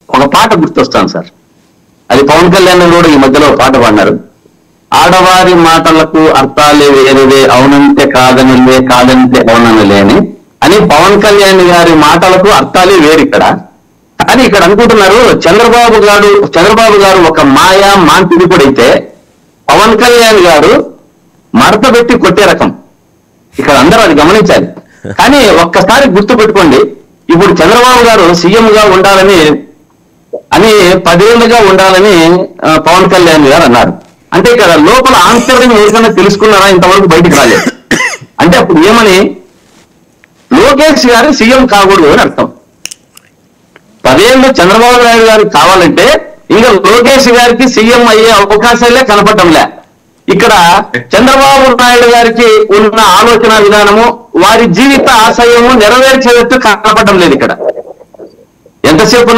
ఒక పాట గుర్తొస్తాను సార్. అది పవన్ కళ్యాణ్ కూడా ఈ మధ్యలో పాట పాడినారు. ఆడవారి మాటలకు అర్థాలే వేరేవే, అవునంటే కాదనిలే, కాదంటే అవుననిలేని అని పవన్ కళ్యాణ్ గారి మాటలకు అర్థాలే వేరు ఇక్కడ. కానీ ఇక్కడ అనుకుంటున్నారు చంద్రబాబు గారు ఒక మాయా మాంత్రికుడైతే పవన్ కళ్యాణ్ గారు మడత పెట్టి కొట్టే రకం. ఇక్కడ అందరూ అది గమనించాలి. కానీ ఒక్కసారి గుర్తు పెట్టుకోండి, ఇప్పుడు చంద్రబాబు గారు సీఎం గా ఉండాలని 10 ఏళ్ళుగా ఉండాలని పవన్ కళ్యాణ్ గారు అన్నారు. అంటే ఇక్కడ లోపల ఆంతర్యం ఏదైనా తెలుసుకున్నారా? ఇంతవరకు బయటికి రాలేదు. అంటే అప్పుడు ఏమని, లోకేష్ గారు సీఎం కాకూడదు అని అర్థం. 10 ఏళ్ళు చంద్రబాబు నాయుడు గారు కావాలంటే ఇంకా లోకేష్ గారికి సీఎం అయ్యే అవకాశాలే కనపడటంలే. ఇక్కడ చంద్రబాబు నాయుడు గారికి ఉన్న ఆలోచన విధానము, వారి జీవిత ఆశయము నెరవేర్చేటట్టు కనపడటం లేదు. ఇక్కడ ఎంతసేపు